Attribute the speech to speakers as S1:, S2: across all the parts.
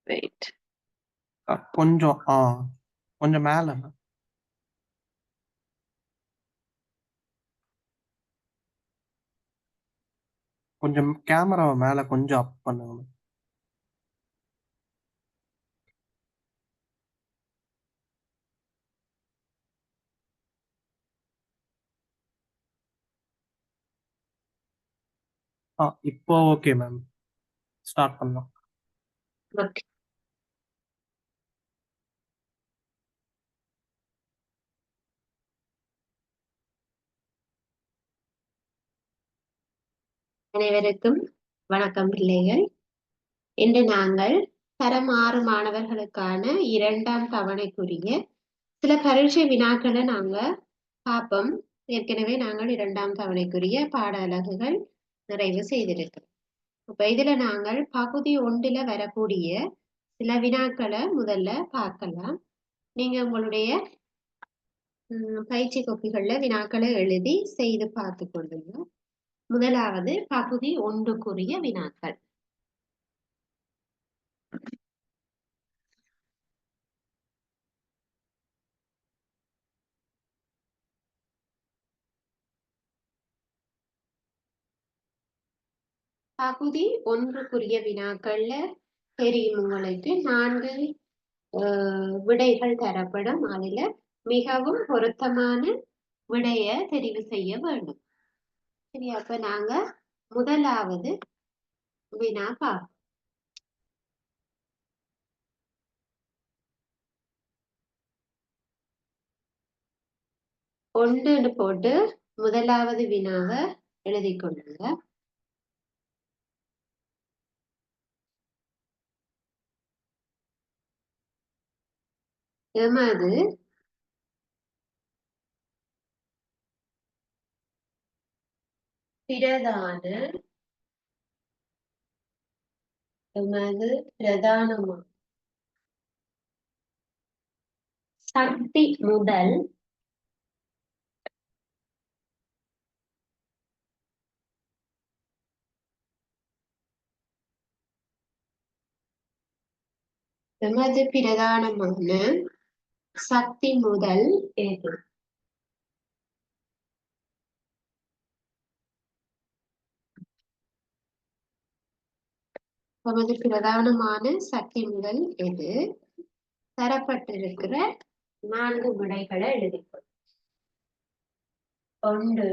S1: Wait.
S2: கொஞ்சம் கொஞ்சம் மேல கொஞ்சம் கேமராவை மேல கொஞ்சம் அப் பண்ணுங்க. இப்போ ஓகே மேம், ஸ்டார்ட் பண்ணலாம்.
S1: ஓகே. அனைவருக்கும் வணக்கம் பிள்ளைகள். இன்று நாங்கள் தரம் 6 மாணவர்களுக்கான 2ஆம் தவணைக்குரிய சில பரீட்சை வினாக்களை நாங்க பார்ப்போம். ஏற்கனவே நாங்கள் 2ஆம் தவணைக்குரிய பாட அலகுகள் நிறைவு செய்திருக்கிறோம். இப்ப இதுல நாங்கள் பகுதி 1ல வரக்கூடிய சில வினாக்களை முதல்ல பார்க்கலாம். நீங்க உங்களுடைய பயிற்சி கோப்பிகள்ல வினாக்களை எழுதி செய்து பார்த்து கொள்ளுங்க. முதலாவது பகுதி 1க்குரிய வினாக்கள். பகுதி 1க்குரிய வினாக்கள்ல தெரியும் உங்களுக்கு 4 விடைகள் தரப்படும். அதுல மிகவும் பொருத்தமான விடைய தெரிவு செய்ய வேண்டும். சரி, அப்ப நாங்க முதலாவது வினா பார்ப்போம். ஒன்றுன்னு போட்டு முதலாவது வினாவை எழுதி கொள்ளுங்க. எமது பிரதானமான சக்தி முதல் எமது பிரதானமான சக்தி முதல் எது? நமது பிரதானமான சக்தி முதல் எது? தரப்பட்டிருக்கிற 4 விடைகளை எழுதிக்கொள். 1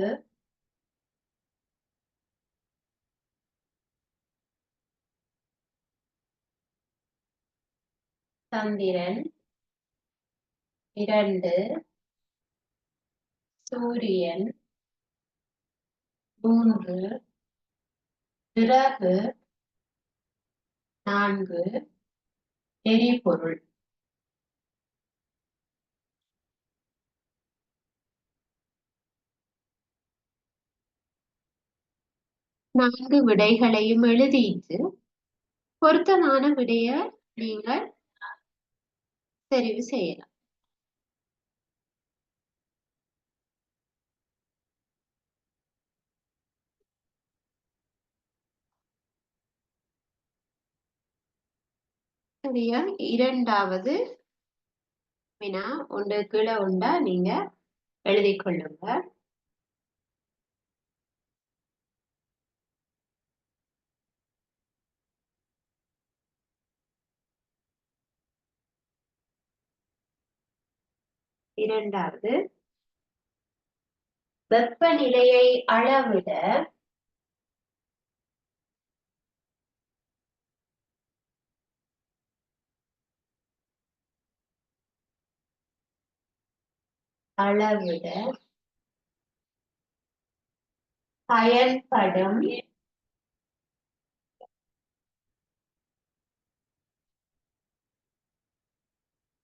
S1: சந்திரன், 2 சூரியன், 3 பிறகு 4 எரிபொருள். நான்கு விடைகளையும் எழுதிட்டு பொருத்தமான விடைய நீங்கள் தெரிவு செய்யலாம். சரியா? இரண்டாவது வினா ஒன்று கீழே உண்டா நீங்க எழுதி கொள்ளுங்க. இரண்டாவது, வெப்பநிலையை அளவிட பயன்படும்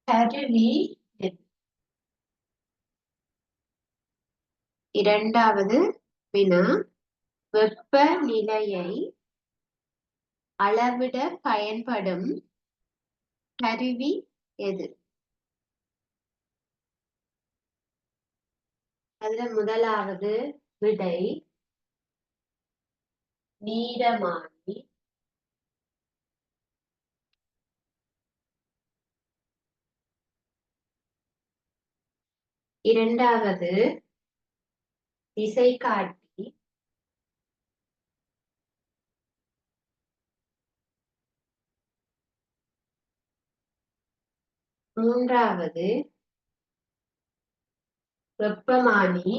S1: கருவி. இரண்டாவது வினா, வெப்பநிலையை அளவிட பயன்படும் கருவி எது? அதுல முதலாவது விடை நீரமானி. இரண்டாவது திசை காட்டி. மூன்றாவது வெப்பமானி.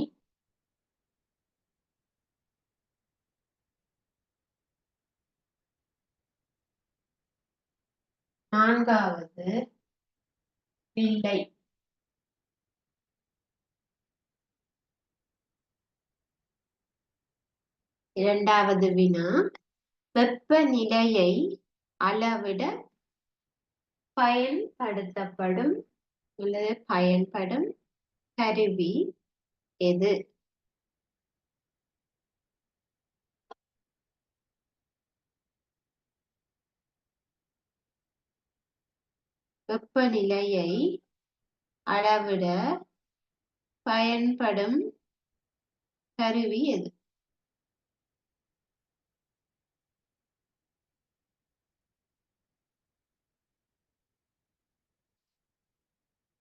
S1: நான்காவது வில்லை. இரண்டாவது வினா, வெப்பநிலையை அளவிட பயன்படுத்தப்படும் அல்லது பயன்படும் கருவி எது? வெப்பநிலையை அளவிட பயன்படும் கருவி எது?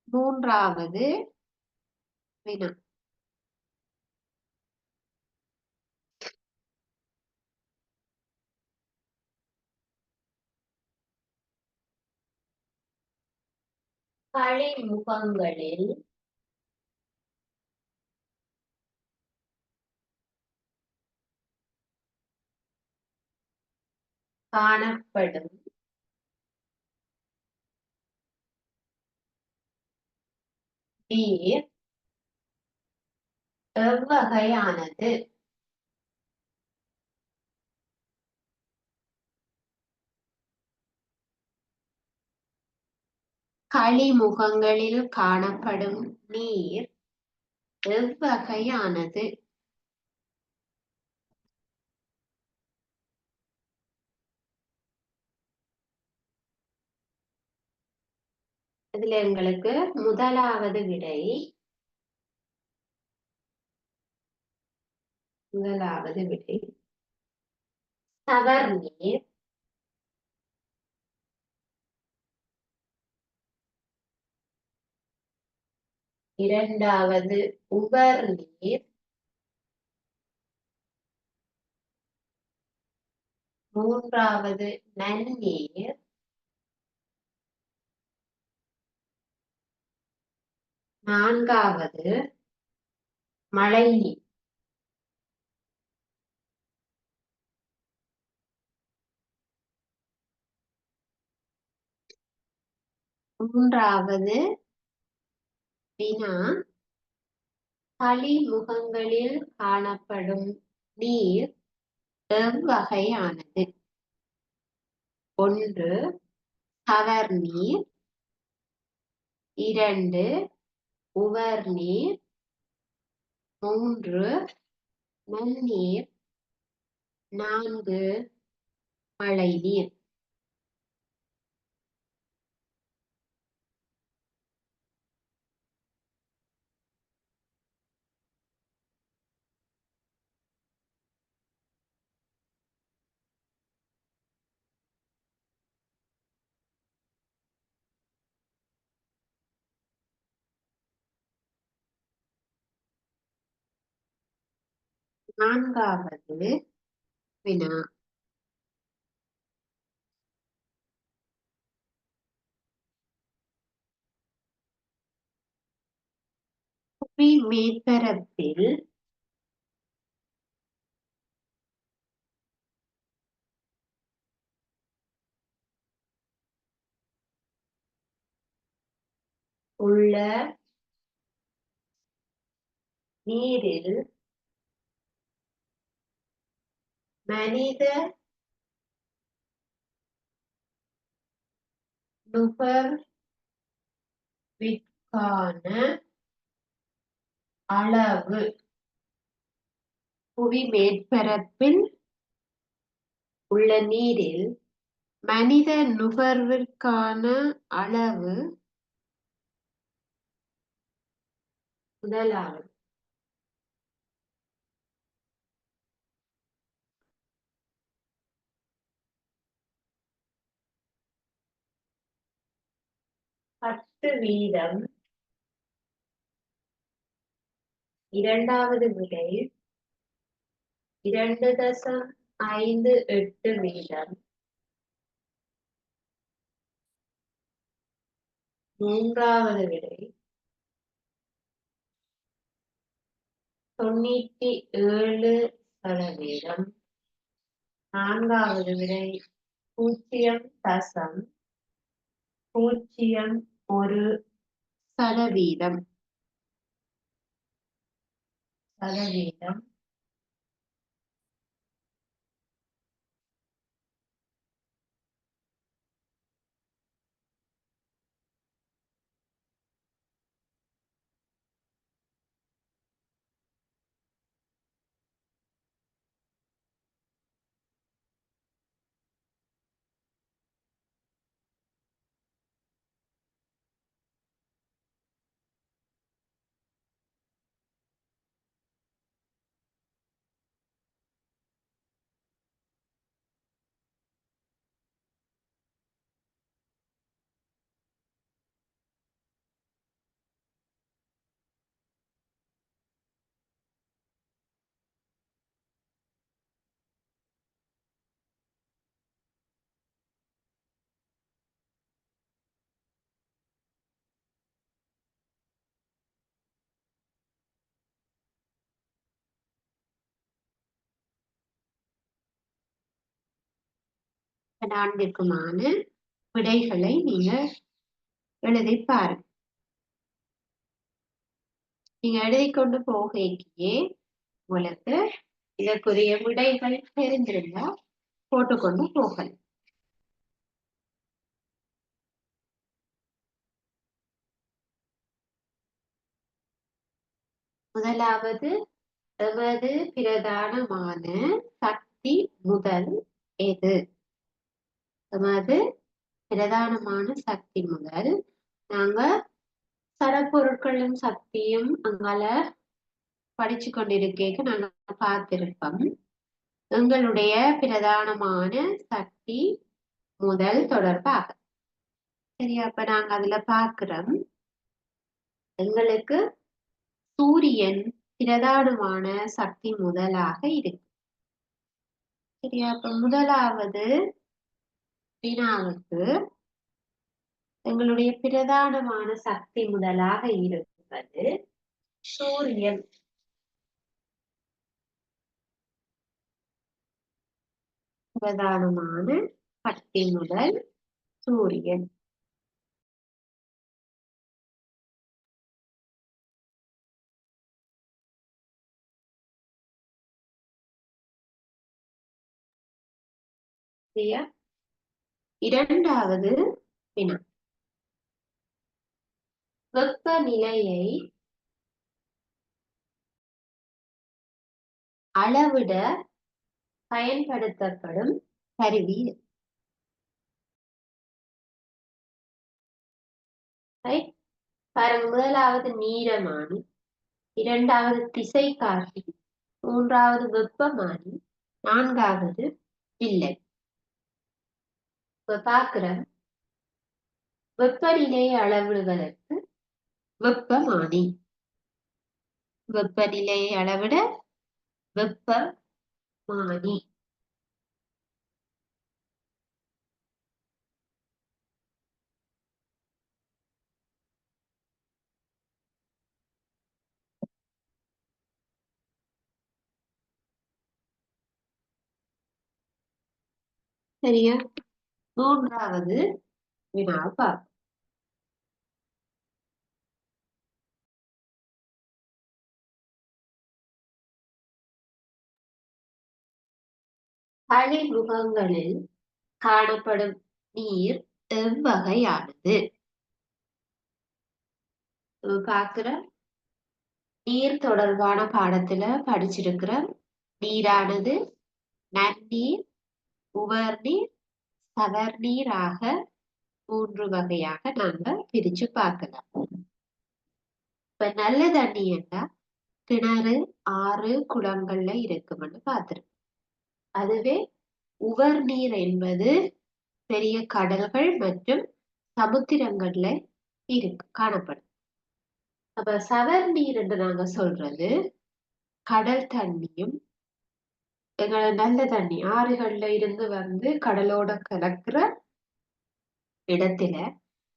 S1: மூன்றாவது வினா, கழிமுகங்களில் காணப்படும் நீர் எவ்வகையானது? கழிமுகங்களில் காணப்படும் நீர் எவ்வகையானது? இதுல எங்களுக்கு முதலாவது விடை சவர்நீர். இரண்டாவது உவர்நீர். மூன்றாவது நன்னீர். நான்காவது மழைநீர். மூன்றாவது வினா, கழிமுகங்களில் காணப்படும் நீர் எவ்வகையானது? ஒன்று சவர்நீர், இரண்டு உவர்நீர், மூன்று நன்னீர், நான்கு மழைநீர். நான்காவது வினா, புவி மேற்பரப்பில் உள்ள நீரில் மனித நுகர்விற்கான அளவு. புவி மேற்பரப்பில் உள்ள நீரில் மனித நுகர்விற்கான அளவு முதலாவது வீதம். இரண்டாவது விடை 2.58 வீதம். மூன்றாவது விடை 97%. நான்காவது விடை 0.01%. நான்கிற்குமான விடைகளை நீங்க எழுதி பாருங்க. நீங்க எழுதி கொண்டு போகையே உங்களுக்கு இதற்குரிய விடைகள் தெரிஞ்சிருந்தா போட்டுக்கொண்டு போகலாம். முதலாவது, எமது பிரதானமான சக்தி முதல் எது? எமது பிரதானமான சக்தி முதல். நாங்க சடப்பொருட்களும் சக்தியும் அங்கால படிச்சு கொண்டிருக்க நாங்க பார்த்திருப்போம். எங்களுடைய பிரதானமான சக்தி முதல் தொடர்பாக. சரியா? அப்ப நாங்க அதுல பார்க்கிறோம், எங்களுக்கு சூரியன் பிரதானமான சக்தி முதலாக இருக்கு. சரியா? அப்ப முதலாவது வினாவுக்கு எங்களுடைய பிரதானமான சக்தி முதலாக இருப்பது சூரியன். பிரதானமான சக்தி முதல் சூரியன். இரண்டாவது வினா, வெப்பநிலையை அளவிட பயன்படுத்தப்படும் கருவி. முதலாவது நீரமானி, இரண்டாவது திசை காட்டி, மூன்றாவது வெப்பமானி, நான்காவது வில்லை. இப்ப பார்க்கிறோம், வெப்பநிலையை அளவிடுவதற்கு வெப்பமானி, வெப்பநிலையை அளவிட வெப்பமானி. சரியா? மூன்றாவது வினாவை பார்ப்போம். கழிமுகங்களில் காணப்படும் நீர் எவ்வகையானது? பார்க்கிற நீர் தொடர்பான பாடத்துல படிச்சிருக்கிறோம். நீரானது நன்னீர், உவர்நீர், சவர்நீராக 3 வகையாக நாங்க பிரிச்சு பார்க்கலாம். இப்ப நல்ல தண்ணி என்றா கிணறு, ஆறு, குளங்கள்ல இருக்கும்னு பார்த்திருக்கோம். அதுவே உவர்நீர் என்பது பெரிய கடல்கள் மற்றும் சமுத்திரங்கள்ல இருக்கு, காணப்படும். அப்ப சவர் நீர் என்று நாங்க சொல்றது கடல் தண்ணியும் எங்களோட நல்ல தண்ணி ஆறுகள்ல இருந்து வந்து கடலோட கலக்கிற இடத்துல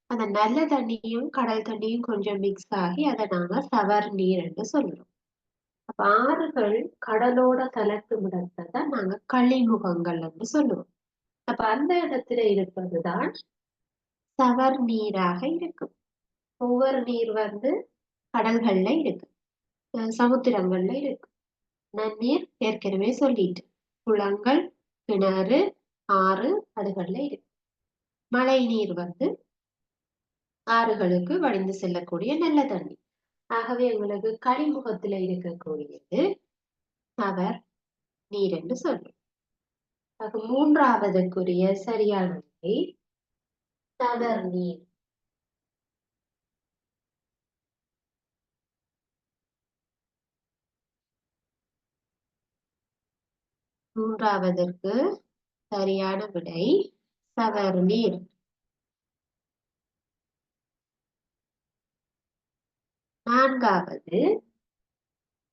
S1: அந்த நல்ல தண்ணியும் கடல் தண்ணியும் கொஞ்சம் மிக்ஸ் ஆகி அதை நாங்க சவர் நீர் என்று சொல்றோம். அப்ப ஆறுகள் கடலோட கலக்கும் இடத்தை தான் நாங்க கழிமுகங்கள் என்று சொல்லுவோம். அப்ப அந்த இடத்துல இருப்பதுதான் சவர் நீராக இருக்கும். ஒவ்வொரு நீர் வந்து கடல்கள்ல இருக்கு, சமுத்திரங்கள்ல இருக்கு. நன்னீர் ஏற்கனவே சொல்லிட்டு குளங்கள், கிணறு, ஆறு அதுகள்ல இருக்கு. மழை நீர் வந்து ஆறுகளுக்கு வடிந்து செல்லக்கூடிய நல்ல தண்ணி. ஆகவே உங்களுக்கு கழிமுகத்துல இருக்கக்கூடியது சவர் நீர் என்று சொல்றோம். மூன்றாவதுக்குரிய சரியான விடை சவர் நீர். மூன்றாவதற்கு சரியான விடை சவர் நீர். நான்காவது,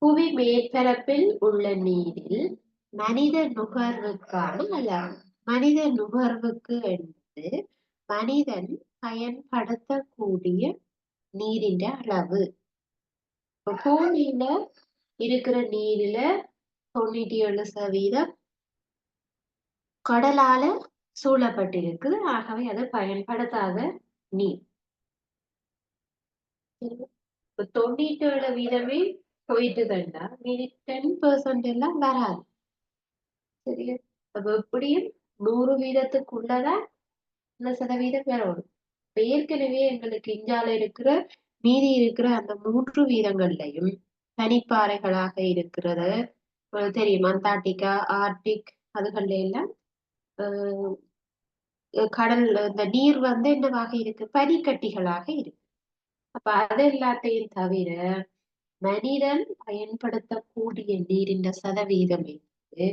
S1: புவி மேற்பரப்பில் உள்ள நீரில் மனித நுகர்வுக்கான அளவு. மனித நுகர்வுக்கு என்பது மனிதன் பயன்படுத்தக்கூடிய நீரின் அளவு. பூமியில இருக்கிற நீரில 97% கடலால சூழப்பட்டிருக்கு. ஆகவே அது பயன்படுத்தாத நீர். 97% போயிட்டு தண்டா மீதி 10% எல்லாம் வராது. சரியா? அப்ப எப்படியும் 100% இந்த சதவீதம் வரணும். ஏற்கனவே எங்களுக்கு இந்தியால இருக்கிற மீதி இருக்கிற அந்த 3 வீதங்கள்லையும் பனிப்பாறைகளாக இருக்கிறது தெரியுமா? அண்டார்டிகா, ஆர்டிக் அதுகள்ல எல்லாம் கடல் இந்த நீர் வந்து என்னவாக இருக்கு? பனிக்கட்டிகளாக இருக்கு. அப்ப அது எல்லாத்தையும் தவிர மனிதன் பயன்படுத்தக்கூடிய நீரின் சதவீதம் என்பது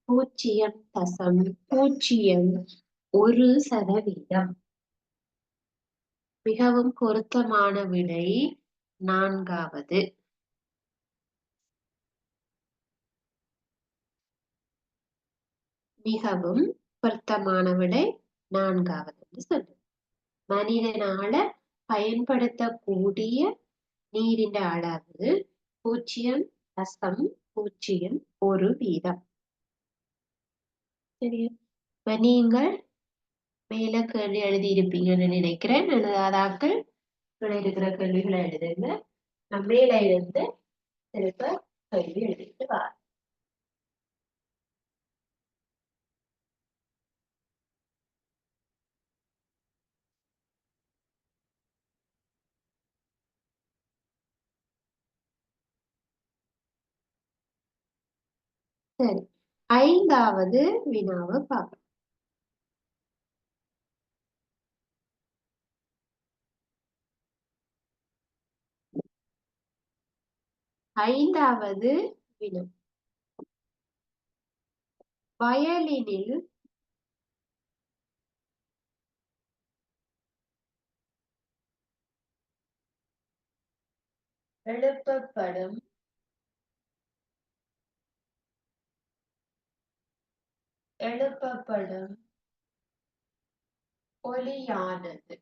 S1: 0.01%. மிகவும் பொருத்தமான விடை நான்காவது. மிகவும் பொருத்தமான விடை நான்காவது என்று சொல்லு. மனிதனால பயன்படுத்தக்கூடிய நீரின் அளவு 0.01%. சரியா? இப்ப நீங்கள் மேல கேள்வி எழுதி இருப்பீங்கன்னு நினைக்கிறேன். எழுதாதாக்கள் இருக்கிற கேள்விகளை எழுதுங்க. நான் மேல இருந்து திருப்ப கேள்வி எழுதிட்டு வா. சரி, ஐந்தாவது வினாவை பார்ப்போம். ஐந்தாவது வினா, வயலினில் எழுப்பப்படும் ஒலியானது.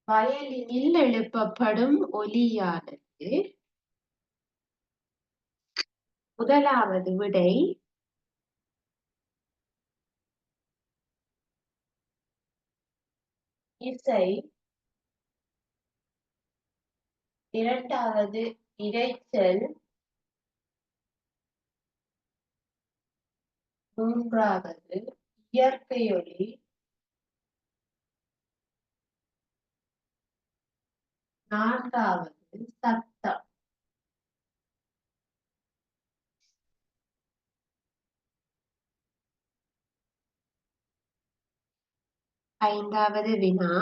S1: வயலினில் எழுப்பப்படும் ஒலியானது. முதலாவது விடை இசை, இரண்டாவது இரைச்சல், மூன்றாவது இயற்கை ஒலி, நான்காவது சத்தம். ஐந்தாவது வினா,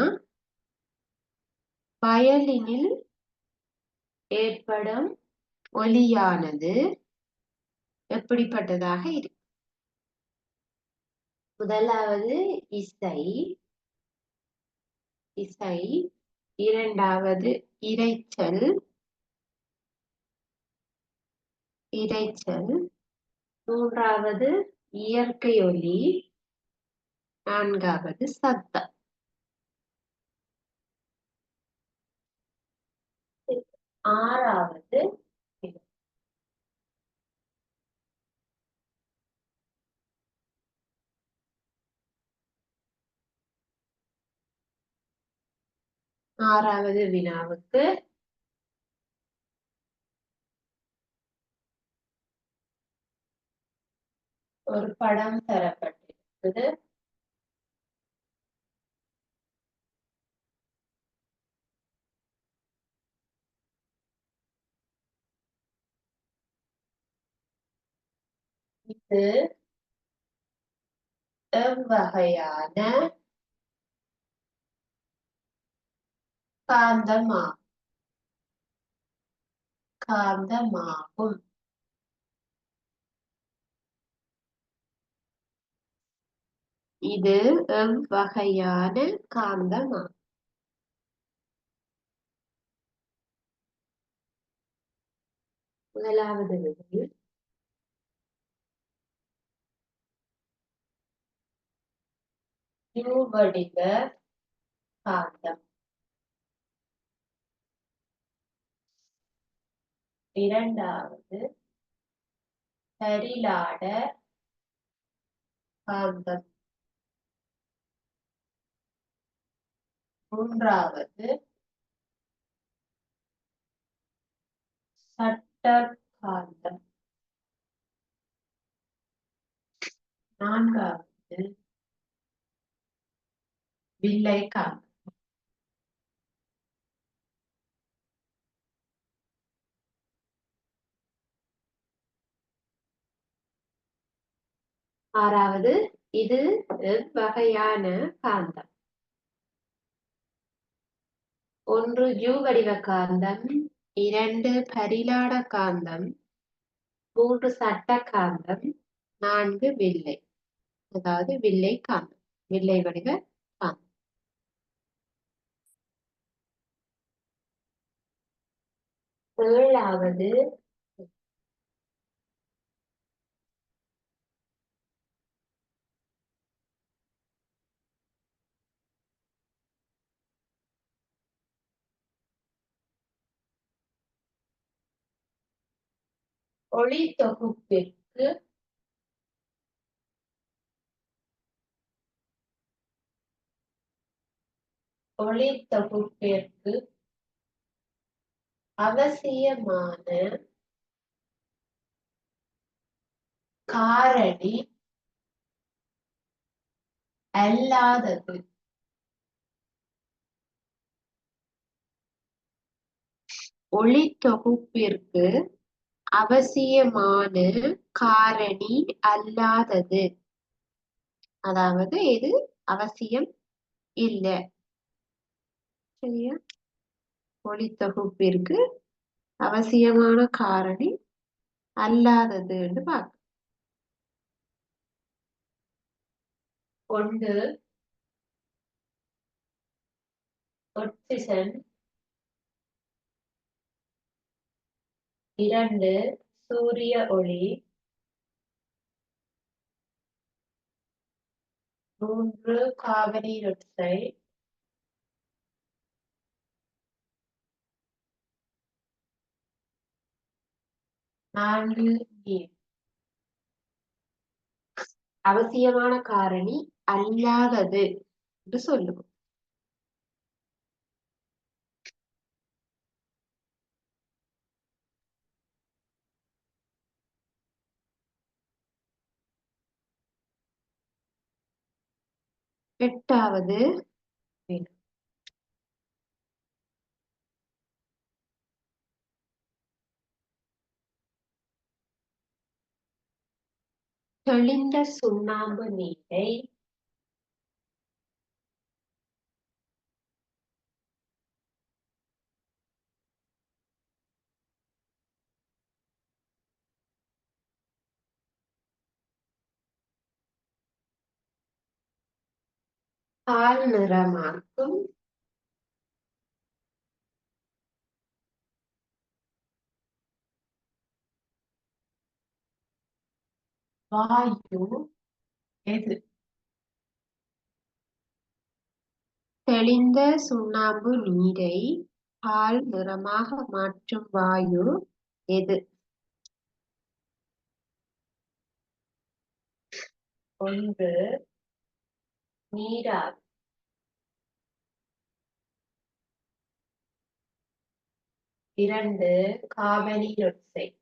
S1: வயலினில் ஏற்படும் ஒலியானது எப்படிப்பட்டதாக இருக்கு? முதலாவது இசை, இசை. இரண்டாவது இரைச்சல். இரைச்சல். மூன்றாவது இயற்கை ஒலி. நான்காவது சத்தம். ஆறாவது ஆறாவது வினாவுக்கு ஒரு படம் தரப்பட்டிருக்குது. இது எவ்வகையான காந்தமாகும்? இது எவ்வகையான காந்தமாகும்? முதலாவது விதி U வடிவ காந்தம். இரண்டாவது பரிலாட காந்தம். மூன்றாவது சட்ட காந்தம். நான்காவது வில்லை காந்தம். ஆறாவது இது எவ்வகையான காந்தம்? ஒன்று U வடிவ காந்தம், இரண்டு பரிலாட காந்தம், மூன்று சட்ட காந்தம், நான்கு வில்லை, அதாவது வில்லை காந்தம், வில்லை வடிவ காந்தம். ஏழாவது ஒளி தொகுப்பிற்கு அவசியமான காரணி அல்லாதது. ஒளி தொகுப்பிற்கு அவசியமான காரணி அல்லாதது, அதாவது இது அவசியம் இல்லை. சரியா? ஒளி தொகுப்பிற்கு அவசியமான காரணி அல்லாததுன்னு பார்க்க. ஒன்று ஆக்சிஜன், இரண்டு சூரிய ஒளி, மூன்று கார்பனீரொட்சைடு, நான்கு நீர். அவசியமான காரணி அல்லாதது என்று சொல்லுவோம். எட்டாவது வினா. தெளிந்த சுண்ணாம்பு நீரை பால் நிறமாக்கும் வாயு எது? தெளிந்த சுண்ணாம்பு நீரை பால் நிறமாக மாற்றும் வாயு எது? ஒன்று நீராவி, 2 காபனீரொட்சைட்,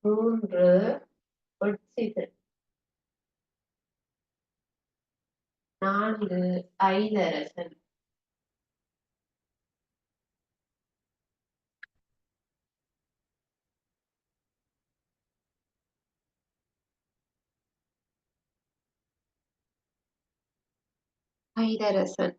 S1: 3 ஒட்சிசன், 4 ஐதரசன். ஐதரசன்.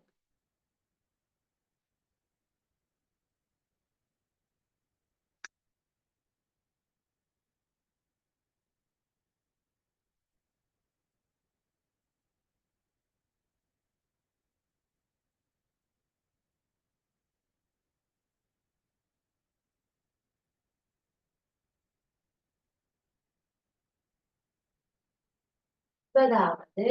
S1: முதலாவது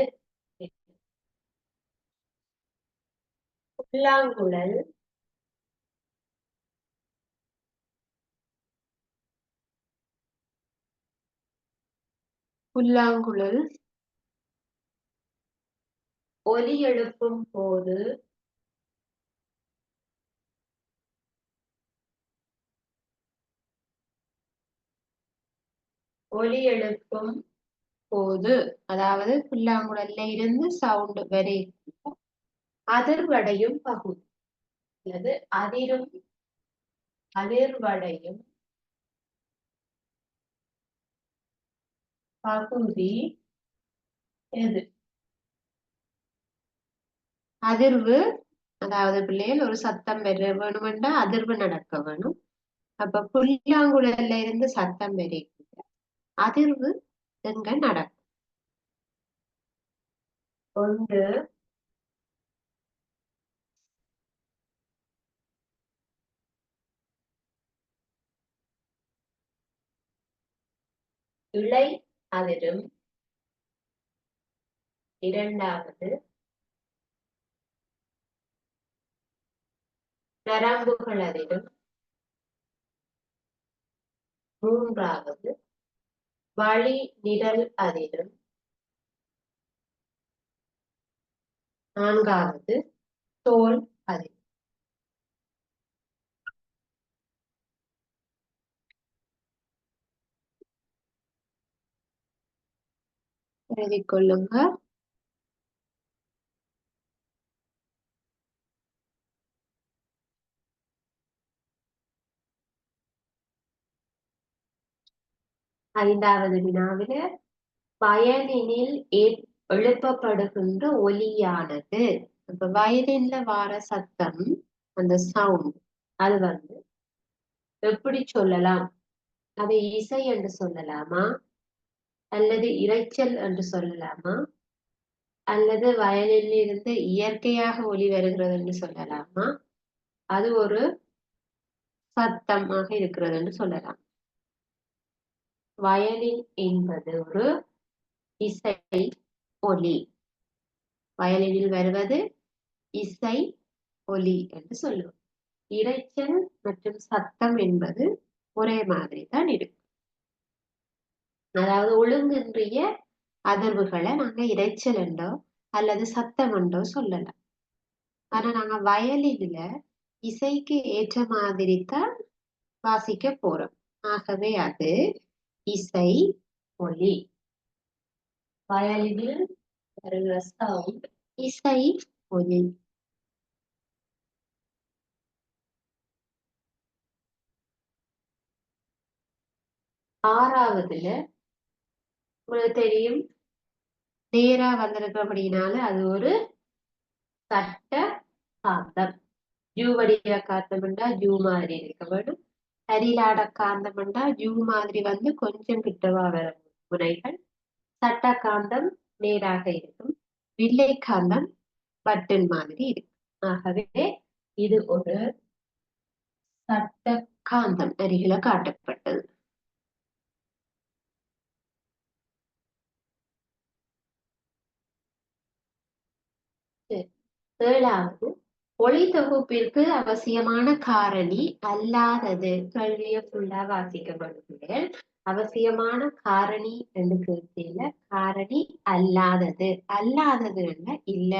S1: புல்லாங்குழல், புல்லாங்குழல் ஒலி எழுப்பும் போது ஒலி எழுப்பும் போது, அதாவது புல்லாங்குழல்ல இருந்து சவுண்ட் வரைக்கும் அதிர்வடையும் பகுதி அல்லது அதிர்வடையும் பகுதி எது? அதிர்வு, அதாவது பிள்ளைகள் ஒரு சத்தம் பெற வேணுமென்றா அதிர்வு நடக்க வேணும். அப்ப புல்லாங்குழல்ல இருந்து சத்தம் வரைக்கும் அதிர்வு எங்க நடக்கும்? ஒன்று இழை அதிரும், 2வது நரம்புகள் அதிரும், 3வது வழி நிரல் அதிரும், 4வது தோல் அதிரும். எழுதிக் கொள்ளுங்க. ஐந்தாவது வினாவில வயலினில் எழுப்பப்படுகின்ற ஒலியானது, இப்ப வயலின்ல வார சத்தம், அந்த சவுண்ட், அது எப்படி சொல்லலாம்? அதை இசை என்று சொல்லலாமா, அல்லது இரைச்சல் என்று சொல்லலாமா, அல்லது வயலில் இருந்து இயற்கையாக ஒலி வருகிறது என்று சொல்லலாமா, அது ஒரு சத்தமாக இருக்கிறது என்று சொல்லலாம்? வயலின் என்பது ஒரு இசை ஒலி, வயலினில் வருவது இசை ஒலி என்று சொல்லுவோம். இரைச்சல் மற்றும் சத்தம் என்பது ஒரே மாதிரி தான் இருக்கு. அதாவது ஒழுங்கின்றிய அதிர்வுகளை நாங்க இரைச்சல் என்றோ அல்லது சத்தம் என்றோ சொல்லலாம். ஆனா நாங்க வயலின்ல இசைக்கு ஏற்ற மாதிரி தான் வாசிக்க போறோம். ஆகவே அது இசை ஒலி. வயலினில் வருகிற சவுண்ட் இசை ஒலி. ஆறாவதுல உங்களுக்கு தெரியும், நேரா வந்திருக்கிறபடினால அது ஒரு சட்ட காந்தம். ஜூ வடிவ காந்தம்னா ஜூ மாதிரி இருக்க வேண்டும். அரிலாட காந்தம்னா ஜூ மாதிரி கொஞ்சம் கிட்டவா வரும் முனைகள். சட்ட காந்தம் நேராக இருக்கும். வில்லை காந்தம் பட்டன் மாதிரி இருக்கும். ஆகவே இது ஒரு சட்ட காந்தம் அருகில காட்டப்பட்டது. சரி. 7வது ஒளி தொகுப்பிற்கு அவசியமான காரணி அல்லாதது. கேள்வியை ஃபுல்லா வாசிக்கப்படுகிறேன். அவசியமான காரணி என்று கேட்கல, காரணி அல்லாதது. அல்லாதது இல்ல,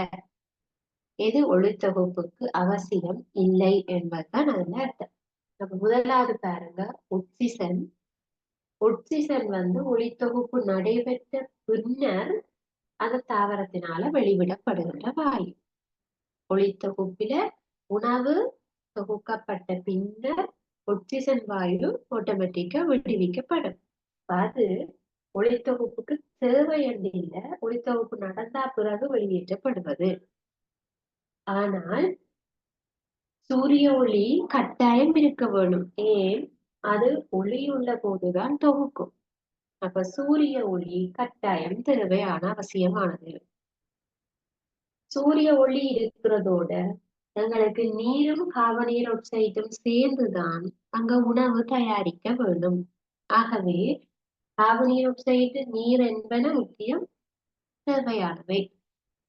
S1: எது ஒளித்தொகுப்புக்கு அவசியம் இல்லை என்பதுதான் அதுல அர்த்தம். நம்ம முதலாவது பாருங்க, ஒட்சிசன். ஒட்சிசன் ஒளித்தொகுப்பு நடைபெற்ற பின்னர் அந்த தாவரத்தினால வெளிவிடப்படுகின்ற வாயு. ஒளித்தொகுப்பில உணவு தொகுக்கப்பட்ட பின்னர் ஒட்சிசன் வாயு ஆட்டோமேட்டிக்கா விடுவிக்கப்படும். அது ஒளித்தொகுப்புக்கு தேவை என்று இல்லை, ஒளித்தொகுப்பு நடந்தா பிறகு வெளியேற்றப்படுவது. ஆனால் சூரிய ஒளி கட்டாயம் இருக்க வேணும். ஏன்? அது ஒளி உள்ள போதுதான் தொகுக்கும். அப்ப சூரிய ஒளி கட்டாயம் தேவையான அவசியமானது. சூரிய ஒளி இருக்கிறதோட எங்களுக்கு நீரும் கார்பனீர் ஆக்சைடும் சேர்ந்துதான் அங்க உணவு தயாரிக்க வேண்டும். ஆகவே கார்பனீர் ஆக்சைடு, நீர் என்பன முக்கியம், தேவையானவை.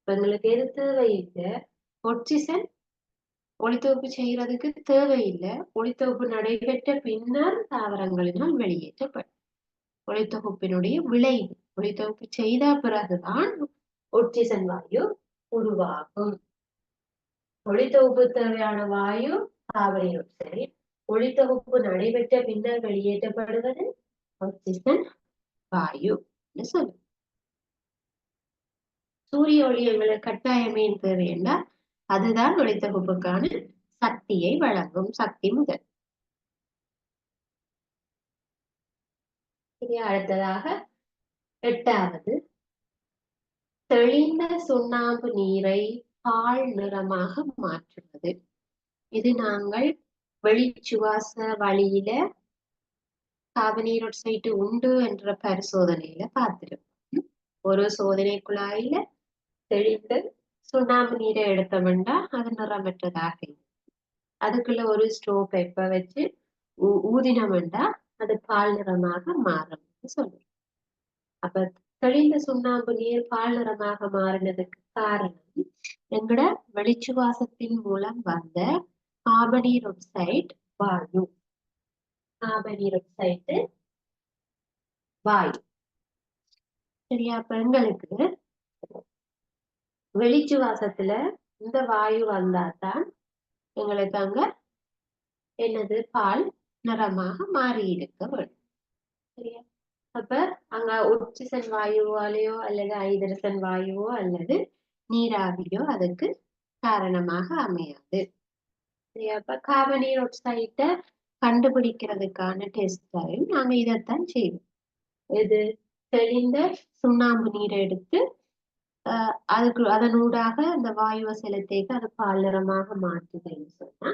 S1: எங்களுக்கு எது தேவையில்லை? ஆக்சிஜன் ஒளித்தொகுப்பு செய்யறதுக்கு தேவையில்லை. ஒளித்தொகுப்பு நடைபெற்ற பின்னர் தாவரங்களினால் வெளியேற்றப்படும். ஒளித்தொகுப்பினுடைய விளைவு, ஒளித்தொகுப்பு செய்த பிறகுதான் ஆக்சிஜன் வாயு உருவாகும். ஒளித்தொகுப்பு தேவையான வாயு கார்பன் ஆக்சைடு. ஒளித்தொகுப்பு நடைபெற்ற பின்னர் வெளியேற்றப்படுவது ஆக்சிஜன் வாயு என்று சொல்லும். சூரிய ஒளி எங்களுக்கு கட்டாயமே தேவை என்றால் அதுதான் ஒளித்தொகுப்புக்கான சக்தியை வழங்கும், சக்தி முதல். அடுத்ததாக 8வது, தெளிந்த சுண்ணாம்பு நீரை பால் நிறமாக மாற்றுவது. இது நாங்கள் வெளிச்சுவாச வழியில கார்பனீர் ஆக்சைடு உண்டு என்ற பரிசோதனையில பார்த்திருக்கோம். ஒரு சோதனை குழாயில தெளிந்த சுண்ணாம்பு நீரை எடுத்தோம்னா அது நிறமற்றதாக இருக்கும். அதுக்குள்ள ஒரு ஸ்டோ பேப்பர் வச்சு ஊதினம்னா அது பால் நிறமாக மாறும் சொல்லுவோம். அப்ப தெளிந்த சுண்ணாம்பு நீர் பால் நிறமாக மாறினதுக்கு காரணம் எங்கட வெளிச்சுவாசத்தின் மூலம் வந்த கார்பனீர் ஆக்சைடு வாயு. கார்பனீர் ஆக்சைடு வாயு. சரியா? அப்ப எங்களுக்கு வெளிச்சுவாசத்துல இந்த வாயு வந்தாதான் எங்களுக்கு அங்க என்னது பால் நிறமாக மாறி இருக்க வேண்டும். சரியா? அப்ப அங்க ஆக்சிஜன் வாயுவாலேயோ அல்லது ஹைட்ரஜன் வாயுவோ அல்லது நீராவியோ அதுக்கு காரணமாக அமையாது. சரியா? அப்ப கார்பனீர் ஆக்சைடை கண்டுபிடிக்கிறதுக்கான டெஸ்டையும் நாங்க இதைத்தான் செய்வோம். இது தெளிந்த சுண்ணாம்பு நீரை எடுத்து அதுக்கு அதனூடாக அந்த வாயுவை செலுத்திக்கு அது பால் நிறமாக மாற்றுதுன்னு சொன்னா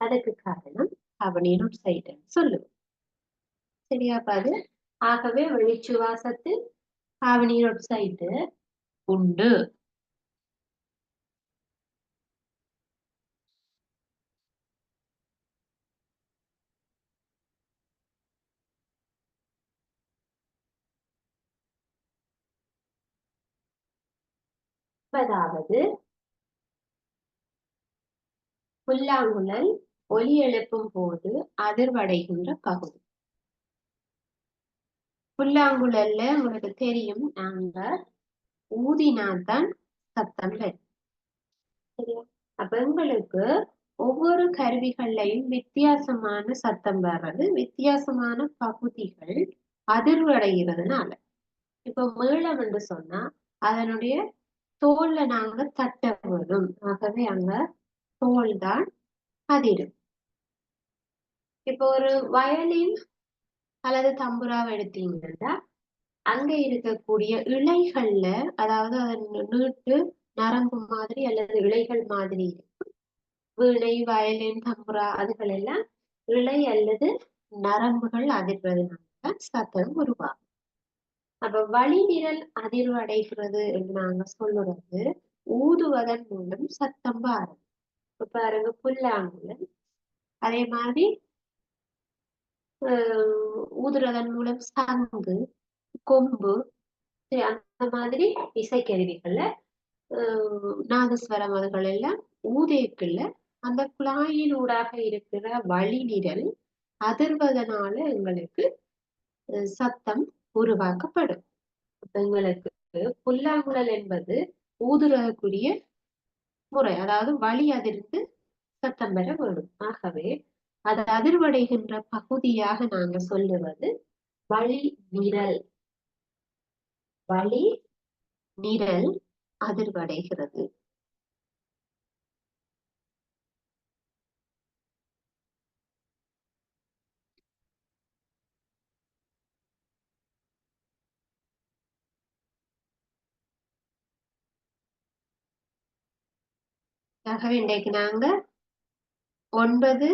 S1: அதுக்கு காரணம் கார்பனீர் ஆக்சைடுன்னு சொல்லுவோம். சரியா? அது ஆகவே வெளிச்சுவாசத்தில் கார்பனீர் ஆக்சைடு உண்டு. அதாவது புல்லாங்குழல் ஒலி எழுப்பும் போது அதிர்வடைகின்ற பகுதி. புல்லாங்குழல்ல உங்களுக்கு தெரியும், நாங்க ஊதினாதான் சத்தம் வரும். சரியா? அப்ப எங்களுக்கு ஒவ்வொரு கருவிகள்லையும் வித்தியாசமான சத்தம் வர்றது, வித்தியாசமான பகுதிகள் அதிர்வடைகிறதுனால. இப்ப மேளம் என்று சொன்னா அதனுடைய தோல்ல நாங்க தட்ட வேணும். ஆகவே அங்க தோல் தான் அதிரும். இப்போ ஒரு வயலின் அல்லது தம்புராவை எடுத்தீங்கன்னா அங்க இருக்கக்கூடிய இலைகள்ல, அதாவது அதன் நீட்டு நரம்பு மாதிரி அல்லது இலைகள் மாதிரி இருக்கும். வீணை, வயலின், தம்புரா அதுகள் எல்லாம் இலை அல்லது நரம்புகள் அதிர்வதனால சத்தம் உருவாகும். அப்ப வளிநிரல் அதிர்வு அடைகிறது என்று நாங்க சொல்லுறது ஊதுவதன் மூலம் சத்தம் பாருங்க. இப்ப பாருங்க புல்லாங்குழல், அதே மாதிரி ஊதுறதன் மூலம் சங்கு, கொம்பு, சரி, அந்த மாதிரி இசைக்கருவிகள்ல நாதஸ்வரம் அதுகள் எல்லாம் ஊதேக்குள்ள அந்த குழாயினூடாக இருக்கிற வழிநிரல் அதிர்வதனால எங்களுக்கு சத்தம் உருவாக்கப்படும். எங்களுக்கு புல்லாங்குழல் என்பது ஊதுறக்கூடிய முறை, அதாவது வழி அதிர்ந்து சத்தம் பெற வேண்டும். ஆகவே அது அதிர்வடைகின்ற பகுதியாக நாங்க சொல்லுவது வழி நிரல். வழி நிரல் அதிர்வடைகிறது. ஆகவே இன்றைக்கு நாங்க 9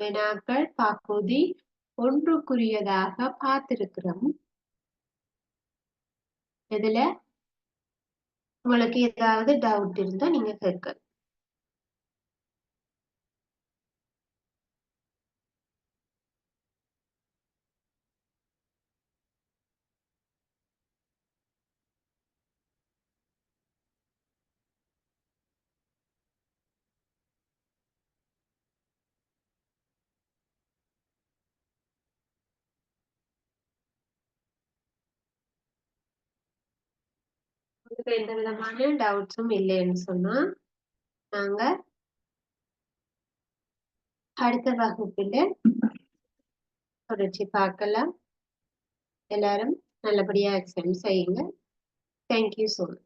S1: வினாக்கள் பகுதி ஒன்றுக்குரியதாக பார்த்திருக்கிறோம். இதுல உங்களுக்கு ஏதாவது டவுட் இருந்தா நீங்க கேட்கலாம். உங்களுக்கு எந்த விதமான டவுட்ஸும் இல்லைன்னு சொன்னா நாங்க அடுத்த வகுப்பில தொடர்ச்சி பார்க்கலாம். எல்லாரும் நல்லபடியா எக்ஸாம் செய்யுங்க. Thank you so much.